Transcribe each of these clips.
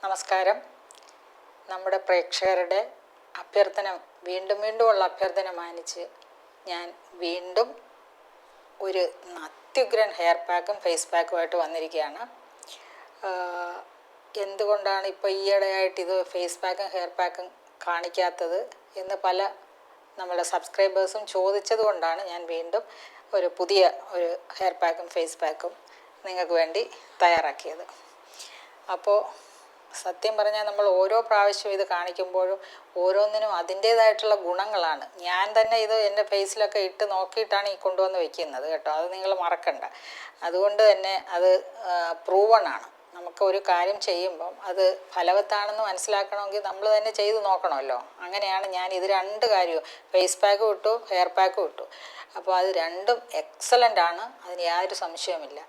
നമസ്കാരം. നമ്മുടെ പ്രേക്ഷകരുടെ അഭ്യർത്ഥന വീണ്ടുമുള്ള അഭ്യർത്ഥന മാനിച്ച് ഞാൻ വീണ്ടും ഒരു അത്യുഗ്രൻ ഹെയർ പാക്കും ഫേസ് പാക്കുമായിട്ട് വന്നിരിക്കുകയാണ്. എന്തുകൊണ്ടാണ് ഇപ്പോൾ ഈയിടെയായിട്ട് ഇത് ഫേസ് പാക്കും ഹെയർ പാക്കും കാണിക്കാത്തത് എന്ന് പല നമ്മുടെ സബ്സ്ക്രൈബേഴ്സും ചോദിച്ചത് കൊണ്ടാണ് ഞാൻ വീണ്ടും ഒരു പുതിയ ഒരു ഹെയർ പാക്കും ഫേസ് പാക്കും നിങ്ങൾക്ക് വേണ്ടി തയ്യാറാക്കിയത്. അപ്പോൾ സത്യം പറഞ്ഞാൽ നമ്മൾ ഓരോ പ്രാവശ്യം ഇത് കാണിക്കുമ്പോഴും ഓരോന്നിനും അതിൻ്റേതായിട്ടുള്ള ഗുണങ്ങളാണ്. ഞാൻ തന്നെ ഇത് എൻ്റെ ഫേസിലൊക്കെ ഇട്ട് നോക്കിയിട്ടാണ് ഈ കൊണ്ടുവന്ന് വെക്കുന്നത് കേട്ടോ, അത് നിങ്ങൾ മറക്കണ്ട. അതുകൊണ്ട് തന്നെ അത് പ്രൂവണാണ്. നമുക്ക് ഒരു കാര്യം ചെയ്യുമ്പം അത് ഫലവത്താണെന്ന് മനസ്സിലാക്കണമെങ്കിൽ നമ്മൾ തന്നെ ചെയ്ത് നോക്കണമല്ലോ. അങ്ങനെയാണ് ഞാൻ ഇത് രണ്ട് കാര്യവും ഫേസ് പാക്കും ഇട്ടു ഹെയർ പാക്കും ഇട്ടു. അപ്പോൾ അത് രണ്ടും എക്സലൻ്റ് ആണ്, അതിന് യാതൊരു സംശയവുമില്ല.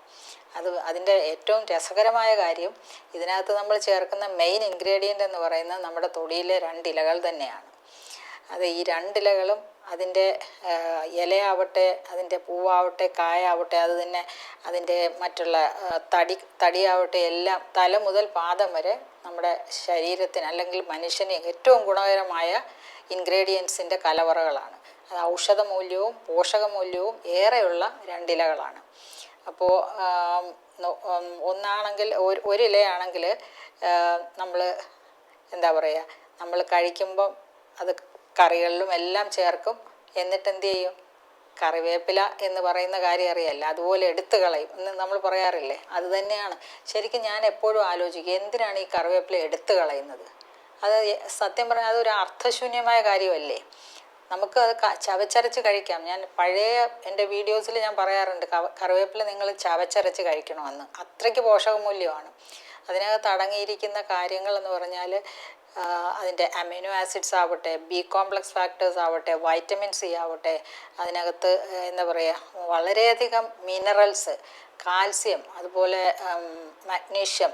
അതിൻ്റെ ഏറ്റവും രസകരമായ കാര്യം ഇതിനകത്ത് നമ്മൾ ചേർക്കുന്ന മെയിൻ ഇൻഗ്രീഡിയൻ്റ് എന്ന് പറയുന്നത് നമ്മുടെ തൊടിയിലെ 2 ഇലകൾ തന്നെയാണ്. അത് ഈ 2 ഇലകളും അതിൻ്റെ ഇലയാവട്ടെ, അതിൻ്റെ പൂവാവട്ടെ, കായാവട്ടെ, അത് തന്നെ അതിൻ്റെ മറ്റുള്ള തടിയാവട്ടെ, എല്ലാം തല മുതൽ പാദം വരെ നമ്മുടെ ശരീരത്തിന് അല്ലെങ്കിൽ മനുഷ്യന് ഏറ്റവും ഗുണകരമായ ഇൻഗ്രീഡിയൻസിൻ്റെ കലവറകളാണ്. അത് ഔഷധമൂല്യവും പോഷകമൂല്യവും ഏറെയുള്ള 2 ഇലകളാണ്. അപ്പോൾ ഒന്നാണെങ്കിൽ ഒരു ഇലയാണെങ്കിൽ നമ്മൾ എന്താ പറയുക, നമ്മൾ കഴിക്കുമ്പം അത് കറികളിലും എല്ലാം ചേർക്കും. എന്നിട്ട് എന്ത് ചെയ്യും? കറിവേപ്പില എന്ന് പറയുന്ന കാര്യം അറിയാമല്ലോ, അതുപോലെ എടുത്തു കളയും എന്ന് നമ്മൾ പറയാറില്ലേ. അത് തന്നെയാണ് ശരിക്കും. ഞാൻ എപ്പോഴും ആലോചിക്കും, എന്തിനാണ് ഈ കറിവേപ്പില എടുത്തു കളയുന്നത്? അത് സത്യം പറഞ്ഞാൽ അതൊരു അർത്ഥശൂന്യമായ കാര്യമല്ലേ. നമുക്ക് അത് ചവച്ചരച്ച് കഴിക്കാം. ഞാൻ പഴയ എൻ്റെ വീഡിയോസിൽ ഞാൻ പറയാറുണ്ട്, കറിവേപ്പില നിങ്ങൾ ചവച്ചരച്ച് കഴിക്കണമെന്ന്. അത്രയ്ക്ക് പോഷകമൂല്യമാണ് അതിനകത്ത് അടങ്ങിയിരിക്കുന്ന കാര്യങ്ങൾ എന്ന് പറഞ്ഞാൽ. അതിൻ്റെ അമിനോ ആസിഡ്സ് ആവട്ടെ, ബി കോംപ്ലക്സ് ഫാക്ടേഴ്സ് ആവട്ടെ, വൈറ്റമിൻ സി ആവട്ടെ, അതിനകത്ത് എന്താ പറയുക, വളരെയധികം മിനറൽസ്, കാൽസ്യം, അതുപോലെ മഗ്നീഷ്യം,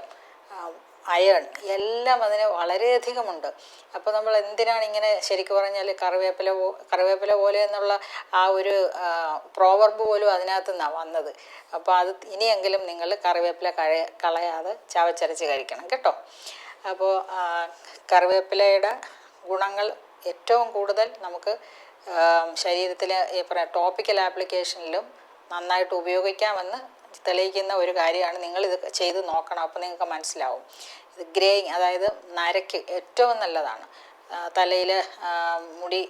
അയൺ, എല്ലാം അതിന് വളരെയധികമുണ്ട്. അപ്പോൾ നമ്മൾ എന്തിനാണ് ഇങ്ങനെ ശരിക്കും പറഞ്ഞാൽ കറിവേപ്പില പോലെ എന്നുള്ള ആ ഒരു പ്രോവർബ് പോലും അതിനകത്ത് നിന്നാണ് വന്നത്. അപ്പോൾ അത് ഇനിയെങ്കിലും നിങ്ങൾ കറിവേപ്പില കളയാതെ ചവച്ചരച്ച് കഴിക്കണം കേട്ടോ. അപ്പോൾ കറിവേപ്പിലയുടെ ഗുണങ്ങൾ ഏറ്റവും കൂടുതൽ നമുക്ക് ശരീരത്തിൽ ടോപ്പിക്കൽ ആപ്ലിക്കേഷനിലും നന്നായിട്ട് ഉപയോഗിക്കാമെന്ന് തെളിയിക്കുന്ന ഒരു കാര്യമാണ്. നിങ്ങളിത് ചെയ്ത് നോക്കണം, അപ്പോൾ നിങ്ങൾക്ക് മനസ്സിലാവും. ഇത് ഗ്രേയിങ്, അതായത് നരയ്ക്ക് ഏറ്റവും നല്ലതാണ്. തലയിൽ മുടി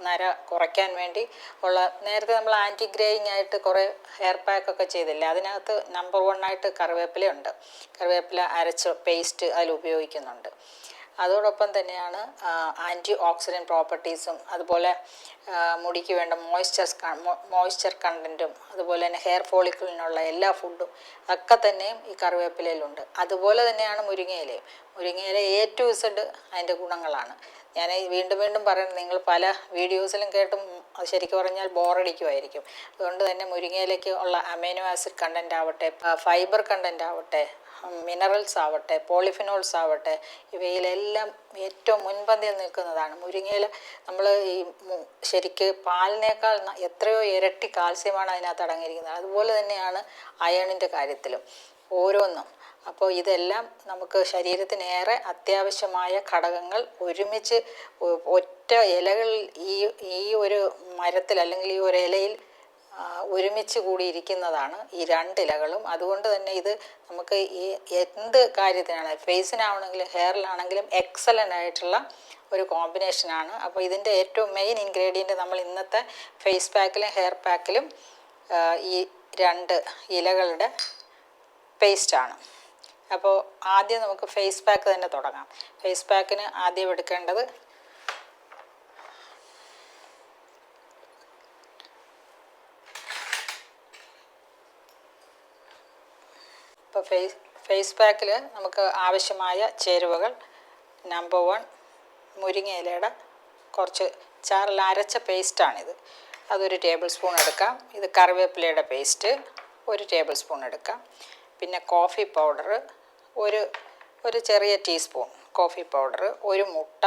നര കുറയ്ക്കാൻ വേണ്ടി ഉള്ള, നേരത്തെ നമ്മൾ ആൻറ്റി ഗ്രേയിങ് ആയിട്ട് കുറേ ഹെയർ പാക്കൊക്കെ ചെയ്തില്ലേ, അതിനകത്ത് നമ്പർ 1 കറിവേപ്പിലയുണ്ട്. കറിവേപ്പില അരച്ച പേസ്റ്റ് അതിൽ ഉപയോഗിക്കുന്നുണ്ട്. അതോടൊപ്പം തന്നെയാണ് ആൻറ്റി ഓക്സിഡൻറ്റ് പ്രോപ്പർട്ടീസും, അതുപോലെ മുടിക്ക് വേണ്ട മോയ്സ്ചർ കണ്ടൻറ്റും, അതുപോലെ തന്നെ ഹെയർ ഫോളിക്കിളിനുള്ള എല്ലാ ഫുഡും ഒക്കെ തന്നെയും ഈ കറിവേപ്പിലയിലുണ്ട്. അതുപോലെ തന്നെയാണ് മുരിങ്ങയിലയും. മുരിങ്ങയില A to Z അതിൻ്റെ ഗുണങ്ങളാണ്. ഞാൻ വീണ്ടും പറയുന്നത്, നിങ്ങൾ പല വീഡിയോസിലും കേട്ടും അത് ശരിക്കും പറഞ്ഞാൽ ബോറടിക്കുമായിരിക്കും. അതുകൊണ്ട് തന്നെ മുരിങ്ങയിലേക്ക് ഉള്ള അമൈനോ ആസിഡ് കണ്ടൻ്റ് ആവട്ടെ, ഫൈബർ കണ്ടൻ്റ് ആവട്ടെ, മിനറൽസ് ആവട്ടെ, പോളിഫിനോൾസ് ആവട്ടെ, ഇവയിലെല്ലാം ഏറ്റവും മുൻപന്തിയിൽ നിൽക്കുന്നതാണ് മുരിങ്ങയില. നമ്മൾ ഈ ശരിക്ക് പാലിനേക്കാൾ എത്രയോ ഇരട്ടി കാൽസ്യമാണ് അതിനകത്ത് അടങ്ങിയിരിക്കുന്നത്. അതുപോലെ തന്നെയാണ് അയണിൻ്റെ കാര്യത്തിലും ഓരോന്നും. അപ്പോൾ ഇതെല്ലാം നമുക്ക് ശരീരത്തിനേറെ അത്യാവശ്യമായ ഘടകങ്ങൾ ഒരുമിച്ച് ഒറ്റ ഇലകളിൽ ഈ ഒരു മരത്തിൽ അല്ലെങ്കിൽ ഈ ഒരു ഇലയിൽ ഒരുമിച്ച് കൂടിയിരിക്കുന്നതാണ് ഈ 2 ഇലകളും. അതുകൊണ്ട് തന്നെ ഇത് നമുക്ക് ഈ എന്ത് കാര്യത്തിനാണ്, ഫേസിനാണെങ്കിലും ഹെയറിലാണെങ്കിലും എക്സലൻ്റ് ആയിട്ടുള്ള ഒരു കോമ്പിനേഷനാണ്. അപ്പോൾ ഇതിൻ്റെ ഏറ്റവും മെയിൻ ഇൻഗ്രീഡിയൻറ്റ് നമ്മൾ ഇന്നത്തെ ഫേസ് പാക്കിലും ഹെയർ പാക്കിലും ഈ 2 ഇലകളുടെ പേസ്റ്റാണ്. അപ്പോൾ ആദ്യം നമുക്ക് ഫേസ് പാക്ക് തന്നെ തുടങ്ങാം. ഫേസ് പാക്കിന് ആദ്യം എടുക്കേണ്ടത് ഇപ്പോൾ ഫേസ് പാക്കിൽ നമുക്ക് ആവശ്യമായ ചേരുവകൾ: നമ്പർ 1 മുരിങ്ങയിലയുടെ കുറച്ച് ചാറിൽ അരച്ച പേസ്റ്റാണിത്, അതൊരു ടേബിൾ സ്പൂൺ എടുക്കാം. ഇത് കറിവേപ്പിലയുടെ പേസ്റ്റ് 1 ടേബിൾ സ്പൂൺ എടുക്കാം. പിന്നെ കോഫി പൗഡർ ഒരു ചെറിയ ടീസ്പൂൺ കോഫി പൗഡർ, 1 മുട്ട,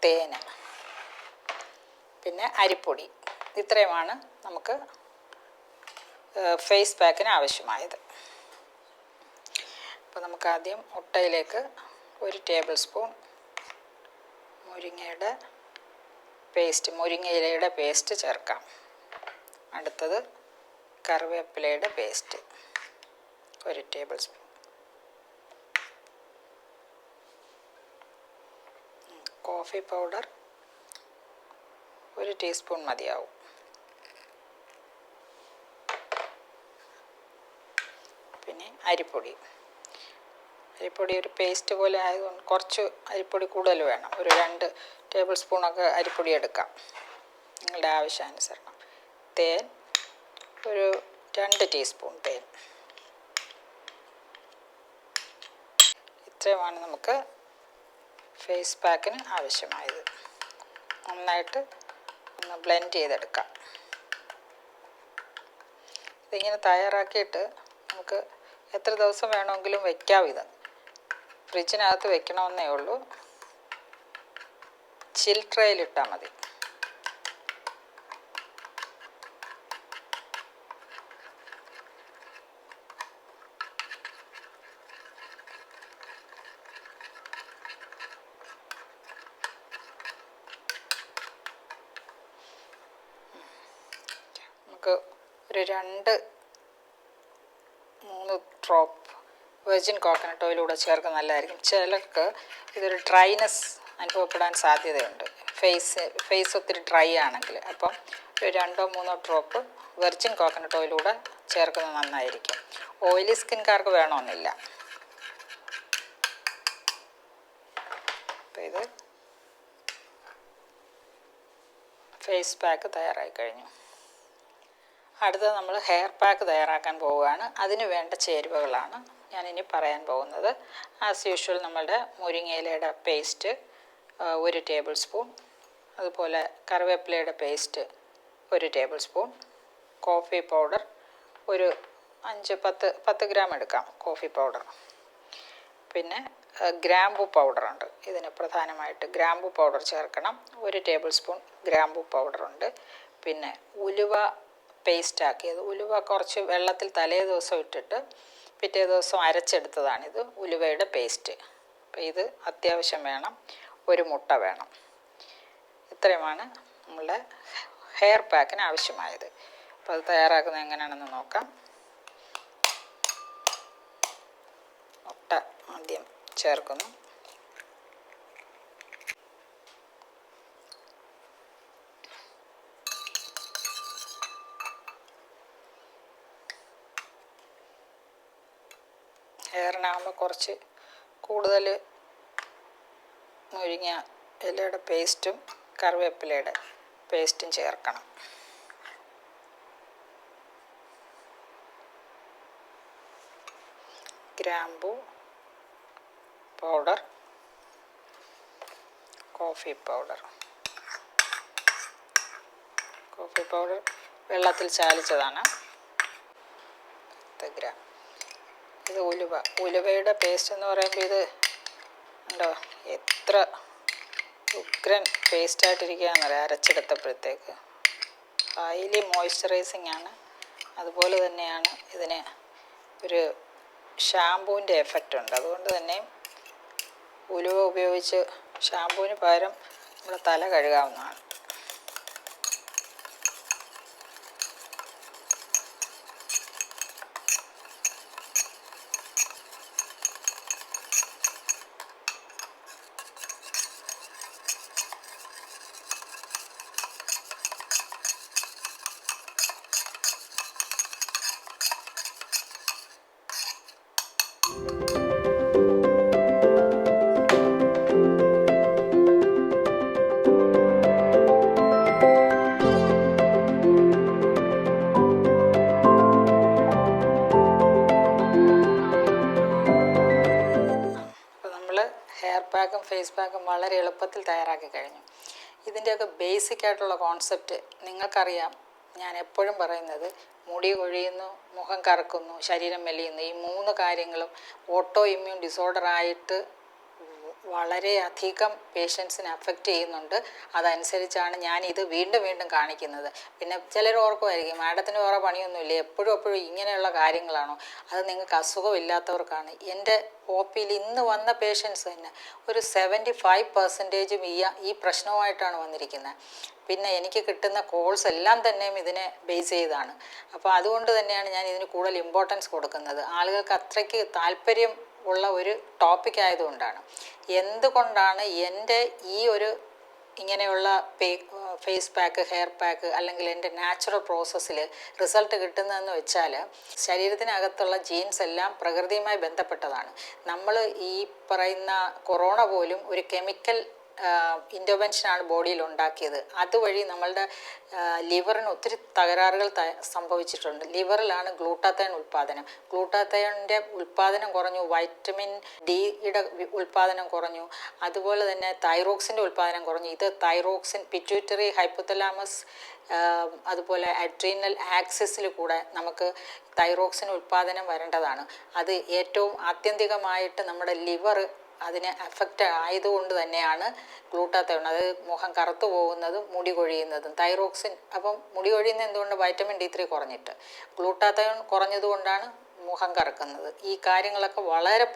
തേന്, പിന്നെ അരിപ്പൊടി. ഇത്രയുമാണ് നമുക്ക് ഫേസ് പാക്കിന് ആവശ്യമായത്. അപ്പോൾ നമുക്ക് ആദ്യം മുട്ടയിലേക്ക് 1 ടേബിൾ സ്പൂൺ മുരിങ്ങയിലയുടെ പേസ്റ്റ് ചേർക്കാം. അടുത്തത് കറിവേപ്പിലയുടെ paste 1 tablespoon. Coffee powder 1 teaspoon മതിയാവും. പിന്നെ അരിപ്പൊടി ഒരു പേസ്റ്റ് പോലെ ആയതുകൊണ്ട് കുറച്ച് അരിപ്പൊടി കൂടുതൽ വേണം. ഒരു 2 ടേബിൾ സ്പൂണൊക്കെ അരിപ്പൊടി എടുക്കാം നിങ്ങളുടെ ആവശ്യാനുസരണം. തേൻ ഒരു 2 ടീസ്പൂൺ തേൻ. ഇത്രയുമാണ് നമുക്ക് ഫേസ് പാക്കിന് ആവശ്യമായത്. നന്നായിട്ട് ഒന്ന് ബ്ലെൻഡ് ചെയ്തെടുക്കാം. ഇതിങ്ങനെ തയ്യാറാക്കിയിട്ട് നമുക്ക് എത്ര ദിവസം വേണമെങ്കിലും വയ്ക്കാം. ഇത് ഫ്രിഡ്ജിനകത്ത് വെക്കണമെന്നേ ഉള്ളൂ. ചിൽ ട്രേയിലിട്ടാൽ മതി. നമുക്ക് ഒരു 2-3 ഡ്രോപ്പ് വെർജിൻ കോക്കനട്ട് ഓയിലൂടെ ചേർക്കുന്നത് നല്ലതായിരിക്കും. ചിലർക്ക് ഇതൊരു ഡ്രൈനെസ് അനുഭവപ്പെടാൻ സാധ്യതയുണ്ട്, ഫേസ് ഒത്തിരി ഡ്രൈ ആണെങ്കിൽ. അപ്പം ഒരു 2-3 ഡ്രോപ്പ് വെർജിൻ കോക്കനട്ട് ഓയിലൂടെ ചേർക്കുന്നത് നന്നായിരിക്കും. ഓയിലി സ്കിൻകാർക്ക് വേണമെന്നില്ല. അപ്പോൾ ഇത് ഫേസ് പാക്ക് തയ്യാറായി കഴിഞ്ഞു. അടുത്തത് നമ്മൾ ഹെയർ പാക്ക് തയ്യാറാക്കാൻ പോവുകയാണ്. അതിന് വേണ്ട ചേരുവകളാണ് ഞാനിനി പറയാൻ പോകുന്നത്. ആസ് യൂഷ്വൽ നമ്മളുടെ മുരിങ്ങയിലയുടെ പേസ്റ്റ് 1 ടേബിൾ സ്പൂൺ, അതുപോലെ കറിവേപ്പിലയുടെ paste 1 tablespoon, coffee powder ഒരു 5-10 ഗ്രാം എടുക്കാം കോഫി പൗഡർ. പിന്നെ ഗ്രാമ്പു പൗഡറുണ്ട്. ഇതിന് പ്രധാനമായിട്ട് ഗ്രാമ്പു പൗഡർ ചേർക്കണം. 1 ടേബിൾ സ്പൂൺ ഗ്രാമ്പു പൗഡറുണ്ട്. പിന്നെ ഉലുവ പേസ്റ്റ് ആക്കിയത്. ഉലുവ കുറച്ച് വെള്ളത്തിൽ തലേ ദിവസം ഇട്ടിട്ട് പിറ്റേ ദിവസം അരച്ചെടുത്തതാണിത്, ഉലുവയുടെ പേസ്റ്റ്. അപ്പോൾ ഇത് അത്യാവശ്യം വേണം. 1 മുട്ട വേണം. ഇത്രയുമാണ് നമ്മളുടെ ഹെയർ പാക്കിന് ആവശ്യമായത്. അപ്പോൾ അത് തയ്യാറാക്കുന്നത് എങ്ങനെയാണെന്ന് നോക്കാം. മുട്ട ആദ്യം ചേർക്കുന്നു. ഹെയറിനാകുമ്പോൾ കുറച്ച് കൂടുതൽ മുരിങ്ങ ഇലയുടെ പേസ്റ്റും കറിവേപ്പിലയുടെ പേസ്റ്റും ചേർക്കണം. ഗ്രാമ്പു പൗഡർ, കോഫി പൗഡർ വെള്ളത്തിൽ ചാലിച്ചതാണ് 10 ഗ്രാം. ഇത് ഉലുവയുടെ പേസ്റ്റ് എന്ന് പറയുമ്പോൾ ഇത് ഉണ്ടോ എത്ര ഉഗ്രൻ പേസ്റ്റായിട്ടിരിക്കുകയെന്നറിയാം. അരച്ചെടുത്തപ്പോഴത്തേക്ക് ഹൈലി മോയ്സ്ചറൈസിങ് ആണ്. അതുപോലെ തന്നെയാണ് ഇതിന് ഒരു ഷാമ്പൂവിൻ്റെ എഫക്റ്റ് ഉണ്ട്. അതുകൊണ്ട് തന്നെ ഉലുവ ഉപയോഗിച്ച് ഷാമ്പൂവിന് പകരം നമ്മുടെ തല കഴുകാവുന്നതാണ്. ഹെയർ പാക്കും ഫേസ് പാക്കും വളരെ എളുപ്പത്തിൽ തയ്യാറാക്കി കഴിഞ്ഞു. ഇതിൻ്റെയൊക്കെ ബേസിക് ആയിട്ടുള്ള കോൺസെപ്റ്റ് നിങ്ങൾക്കറിയാം. ഞാൻ എപ്പോഴും പറയുന്നത് മുടി കൊഴിയുന്നു, മുഖം കറുക്കുന്നു, ശരീരം മെലിയുന്നു. ഈ 3 കാര്യങ്ങളും ഓട്ടോ ഇമ്മ്യൂൺ ഡിസോർഡറായിട്ട് വളരെയധികം പേഷ്യൻസിനെ അഫക്റ്റ് ചെയ്യുന്നുണ്ട്. അതനുസരിച്ചാണ് ഞാൻ ഇത് വീണ്ടും വീണ്ടും കാണിക്കുന്നത്. പിന്നെ ചിലർ ഓർക്കുമായിരിക്കും, മാഡത്തിന് വേറെ പണിയൊന്നുമില്ല, എപ്പോഴും എപ്പോഴും ഇങ്ങനെയുള്ള കാര്യങ്ങളാണോ? അത് നിങ്ങൾക്ക് അസുഖമില്ലാത്തവർക്കാണ്. എൻ്റെ OPയിൽ ഇന്ന് വന്ന പേഷ്യൻസ് തന്നെ ഒരു 75% ഈ പ്രശ്നവുമായിട്ടാണ് വന്നിരിക്കുന്നത്. പിന്നെ എനിക്ക് കിട്ടുന്ന കോൾസ് എല്ലാം തന്നെയും ഇതിനെ ബേസ് ചെയ്താണ്. അപ്പോൾ അതുകൊണ്ട് തന്നെയാണ് ഞാൻ ഇതിന് കൂടുതൽ ഇമ്പോർട്ടൻസ് കൊടുക്കുന്നത്. ആളുകൾക്ക് അത്രയ്ക്ക് താല്പര്യം ഉള്ള ഒരു ടോപ്പിക് ആയതുകൊണ്ടാണ്. എന്തുകൊണ്ടാണ് എൻ്റെ ഈ ഒരു ഇങ്ങനെയുള്ള ഫേസ് പാക്ക്, ഹെയർ പാക്ക് അല്ലെങ്കിൽ എൻ്റെ നാച്ചുറൽ പ്രോസസ്സിൽ റിസൾട്ട് കിട്ടുന്നതെന്ന് വെച്ചാൽ, ശരീരത്തിനകത്തുള്ള ജീൻസ് എല്ലാം പ്രകൃതിയുമായി ബന്ധപ്പെട്ടതാണ്. നമ്മൾ ഈ പറയുന്ന കൊറോണ പോലും ഒരു കെമിക്കൽ ഇൻ്റർവെൻഷനാണ് ബോഡിയിൽ ഉണ്ടാക്കിയത്. അതുവഴി നമ്മളുടെ ലിവറിന് ഒത്തിരി തകരാറുകൾ സംഭവിച്ചിട്ടുണ്ട്. ലിവറിലാണ് ഗ്ലൂട്ടാത്തയോൺ ഉൽപ്പാദനം. ഗ്ലൂട്ടാത്തയോണിൻ്റെ ഉൽപ്പാദനം കുറഞ്ഞു, വൈറ്റമിൻ ഡിയുടെ ഉൽപ്പാദനം കുറഞ്ഞു, അതുപോലെ തന്നെ തൈറോക്സിൻ്റെ ഉൽപ്പാദനം കുറഞ്ഞു. ഇത് തൈറോക്സിൻ പിറ്റ്യൂട്ടറി, ഹൈപ്പോതലാമസ്, അതുപോലെ അഡ്രീനൽ ആക്സിസിൽ കൂടെ നമുക്ക് തൈറോക്സിൻ ഉൽപ്പാദനം വരേണ്ടതാണ്. അത് ഏറ്റവും ആത്യന്തികമായിട്ട് നമ്മുടെ ലിവർ അതിന് അഫക്റ്റ് ആയതുകൊണ്ട് തന്നെയാണ് ഗ്ലൂട്ടാത്തയോൺ, അത് മുഖം കറുത്തു പോകുന്നതും മുടി കൊഴിയുന്നതും. തൈറോക്സിൻ, അപ്പം മുടി കൊഴിയുന്നത് എന്തുകൊണ്ട്? വൈറ്റമിൻ D3 കുറഞ്ഞിട്ട്. ഗ്ലൂട്ടാത്തയോൺ കുറഞ്ഞതുകൊണ്ടാണ് മുഖം കറക്കുന്നത്. ഈ കാര്യങ്ങളൊക്കെ വളരെ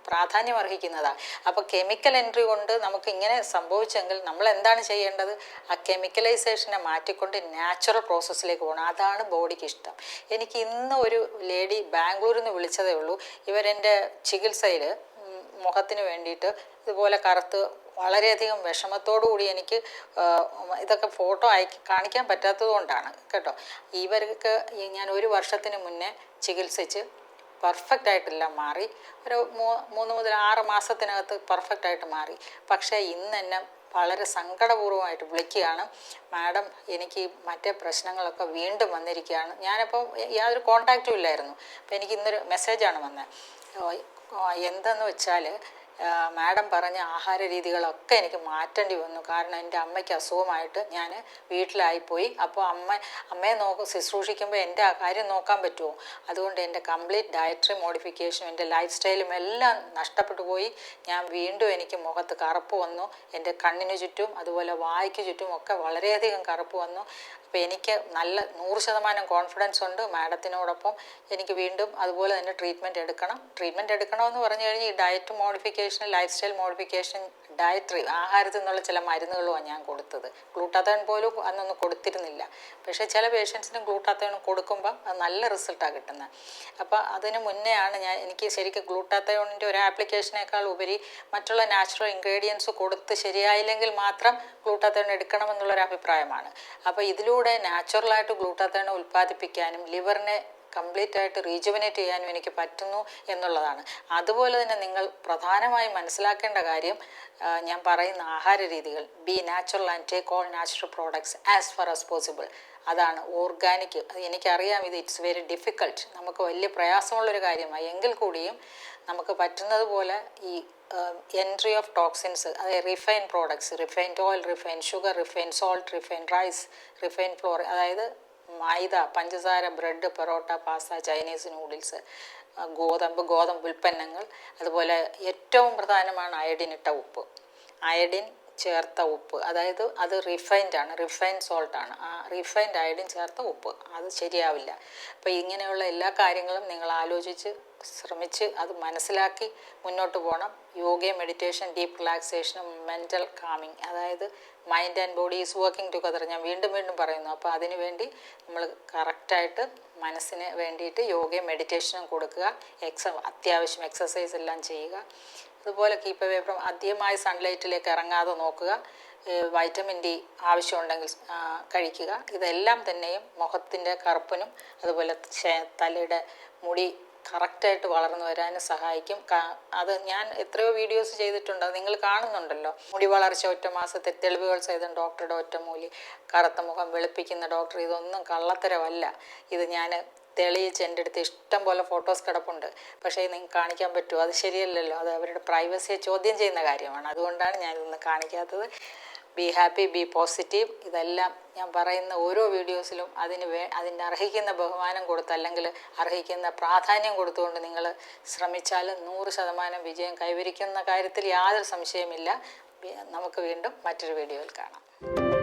പ്രാധാന്യം അർഹിക്കുന്നതാണ്. അപ്പോൾ കെമിക്കൽ എൻട്രി കൊണ്ട് നമുക്ക് ഇങ്ങനെ സംഭവിച്ചെങ്കിൽ നമ്മൾ എന്താണ് ചെയ്യേണ്ടത്? ആ കെമിക്കലൈസേഷനെ മാറ്റിക്കൊണ്ട് നാച്ചുറൽ പ്രോസസ്സിലേക്ക് പോകണം. അതാണ് ബോഡിക്ക് ഇഷ്ടം. എനിക്ക് ഇന്ന് ഒരു ലേഡി ബാംഗ്ലൂരിൽ നിന്ന് വിളിച്ചതേ ഉള്ളൂ. ഇവരെൻ്റെ ചികിത്സയിൽ മുഖത്തിന് വേണ്ടിയിട്ട് ഇതുപോലെ കറുത്ത് വളരെയധികം വിഷമത്തോടുകൂടി, എനിക്ക് ഇതൊക്കെ ഫോട്ടോ കാണിക്കാൻ പറ്റാത്തത് കൊണ്ടാണ് കേട്ടോ. ഇവർക്ക് ഞാൻ 1 വർഷത്തിന് മുന്നേ ചികിത്സിച്ച് പെർഫെക്റ്റ് ആയിട്ടെല്ലാം മാറി. ഒരു 3 മുതൽ 6 മാസത്തിനകത്ത് പെർഫെക്റ്റ് ആയിട്ട് മാറി. പക്ഷേ ഇന്ന് എന്നെ വളരെ സങ്കടപൂർവ്വമായിട്ട് വിളിക്കുകയാണ്, മാഡം എനിക്ക് മറ്റേ പ്രശ്നങ്ങളൊക്കെ വീണ്ടും വന്നിരിക്കുകയാണ്. ഞാനപ്പോൾ യാതൊരു കോണ്ടാക്റ്റും ഇല്ലായിരുന്നു. അപ്പോൾ എനിക്ക് ഇന്നൊരു മെസ്സേജാണ് വന്നത്. എന്തെന്ന് വെച്ചാൽ, മാഡം പറഞ്ഞ ആഹാര രീതികളൊക്കെ എനിക്ക് മാറ്റേണ്ടി വന്നു. കാരണം എൻ്റെ അമ്മയ്ക്ക് അസുഖമായിട്ട് ഞാൻ വീട്ടിലായിപ്പോയി. അപ്പോൾ അമ്മയെ ശുശ്രൂഷിക്കുമ്പോൾ എൻ്റെ ആ കാര്യം നോക്കാൻ പറ്റുമോ? അതുകൊണ്ട് എൻ്റെ കംപ്ലീറ്റ് ഡയറ്ററി മോഡിഫിക്കേഷനും എൻ്റെ ലൈഫ് സ്റ്റൈലും എല്ലാം നഷ്ടപ്പെട്ടു പോയി. ഞാൻ വീണ്ടും എനിക്ക് മുഖത്ത് കറുപ്പ് വന്നു. എൻ്റെ കണ്ണിന് ചുറ്റും അതുപോലെ വായ്ക്ക് ചുറ്റും ഒക്കെ വളരെയധികം കറുപ്പ് വന്നു. അപ്പോൾ എനിക്ക് നല്ല 100% കോൺഫിഡൻസ് ഉണ്ട് മാഡത്തിനോടൊപ്പം എനിക്ക് വീണ്ടും അതുപോലെ തന്നെ ട്രീറ്റ്മെൻറ്റ് എടുക്കണമെന്ന് പറഞ്ഞു കഴിഞ്ഞാൽ ഈ diet modification, life style modification, dietary ആഹാരത്തിൽ നിന്നുള്ള ചില മരുന്നുകളുമാണ് ഞാൻ കൊടുത്തത്. ഗ്ലൂട്ടാത്തയോൺ പോലും അന്നൊന്നും കൊടുത്തിരുന്നില്ല. പക്ഷേ ചില പേഷ്യൻസിനും ഗ്ലൂട്ടാത്തയോൺ കൊടുക്കുമ്പോൾ അത് നല്ല റിസൾട്ടാണ് കിട്ടുന്നത്. അപ്പോൾ അതിന് മുന്നെയാണ് എനിക്ക് ശരിക്കും ഗ്ലൂട്ടാത്തയോണിൻ്റെ ഒരു ആപ്ലിക്കേഷനേക്കാൾ ഉപരി മറ്റുള്ള നാച്ചുറൽ ഇൻഗ്രീഡിയൻസ് കൊടുത്ത് ശരിയായില്ലെങ്കിൽ മാത്രം ഗ്ലൂട്ടാത്തയോൺ എടുക്കണമെന്നുള്ളൊരു അഭിപ്രായമാണ്. അപ്പോൾ ഇതിലൂടെ നാച്ചുറലായിട്ട് ഗ്ലൂട്ടാത്തയോൺ ഉൽപ്പാദിപ്പിക്കാനും ലിവറിനെ കംപ്ലീറ്റ് ആയിട്ട് റീജുവനേറ്റ് ചെയ്യാനും എനിക്ക് പറ്റുന്നു എന്നുള്ളതാണ്. അതുപോലെ തന്നെ നിങ്ങൾ പ്രധാനമായും മനസ്സിലാക്കേണ്ട കാര്യം, ഞാൻ പറയുന്ന ആഹാര രീതികൾ, B natural and take all natural products as far as possible. അതാണ് ഓർഗാനിക്. അത് എനിക്കറിയാം, ഇറ്റ്സ് വെരി ഡിഫിക്കൾട്ട്, നമുക്ക് വലിയ പ്രയാസമുള്ളൊരു കാര്യമായി. എങ്കിൽ കൂടിയും നമുക്ക് പറ്റുന്നത് പോലെ ഈ എൻട്രി ഓഫ് ടോക്സിൻസ്, അതായത് refine products, refined oil, refine sugar, refine salt, refine rice, refine flour, അതായത് മൈദ, പഞ്ചസാര, bread, parotta, pasta, Chinese noodles, ഗോതമ്പ് ഉൽപ്പന്നങ്ങൾ, അതുപോലെ ഏറ്റവും പ്രധാനമാണ് അയഡിൻ ഇട്ട ഉപ്പ്, അയഡിൻ ചേർത്ത ഉപ്പ്, അതായത് അത് റിഫൈൻഡാണ്, റിഫൈൻഡ് സോൾട്ടാണ്. ആ റിഫൈൻഡ് അയഡിൻ ചേർത്ത ഉപ്പ് അത് ശരിയാവില്ല. അപ്പോൾ ഇങ്ങനെയുള്ള എല്ലാ കാര്യങ്ങളും നിങ്ങൾ ആലോചിച്ച് ശ്രമിച്ച് അത് മനസ്സിലാക്കി മുന്നോട്ട് പോകണം. യോഗയും മെഡിറ്റേഷൻ, ഡീപ്പ് റിലാക്സേഷനും മെൻ്റൽ കാമിങ്, അതായത് mind and body is working together, ഞാൻ വീണ്ടും പറയുന്നു. അപ്പോൾ അതിന് വേണ്ടി നമ്മൾ കറക്റ്റായിട്ട് മനസ്സിന് വേണ്ടിയിട്ട് യോഗയും മെഡിറ്റേഷനും കൊടുക്കുക. അത്യാവശ്യം എക്സസൈസ് എല്ലാം ചെയ്യുക. അതുപോലെ കീപ്പ് അവേ ഫ്രം അധികമായി സൺലൈറ്റിലേക്ക് ഇറങ്ങാതെ നോക്കുക. വൈറ്റമിൻ ഡി ആവശ്യമുണ്ടെങ്കിൽ കഴിക്കുക. ഇതെല്ലാം തന്നെയും മുഖത്തിൻ്റെ കറുപ്പിനും അതുപോലെ തലയുടെ മുടി കറക്റ്റായിട്ട് വളർന്നു വരാനും സഹായിക്കും. അത് ഞാൻ എത്രയോ വീഡിയോസ് ചെയ്തിട്ടുണ്ട്, അത് നിങ്ങൾ കാണുന്നുണ്ടല്ലോ. മുടി വളർച്ച 1 മാസത്തെ തെളിവുകൾ ചെയ്ത ഡോക്ടറുടെ ഒറ്റമൂലി, കറുത്ത മുഖം വെളുപ്പിക്കുന്ന ഡോക്ടർ, ഇതൊന്നും കള്ളത്തരമല്ല. ഇത് ഞാൻ തെളിയിച്ച് എൻ്റെ അടുത്ത് ഇഷ്ടം പോലെ ഫോട്ടോസ് കിടപ്പുണ്ട്. പക്ഷേ നിങ്ങൾക്ക് കാണിക്കാൻ പറ്റുമോ? അത് ശരിയല്ലല്ലോ. അത് അവരുടെ പ്രൈവസിയെ ചോദ്യം ചെയ്യുന്ന കാര്യമാണ്. അതുകൊണ്ടാണ് ഞാനിതൊന്ന് കാണിക്കാത്തത്. Be happy, be positive. ഇതെല്ലാം ഞാൻ പറയുന്ന ഓരോ വീഡിയോസിലും അതിന് അർഹിക്കുന്ന ബഹുമാനം കൊടുത്ത്, അല്ലെങ്കിൽ അർഹിക്കുന്ന പ്രാധാന്യം കൊടുത്തുകൊണ്ട് നിങ്ങൾ ശ്രമിച്ചാൽ 100% വിജയം കൈവരിക്കുന്ന കാര്യത്തിൽ യാതൊരു സംശയമില്ല. നമുക്ക് വീണ്ടും മറ്റൊരു വീഡിയോയിൽ കാണാം.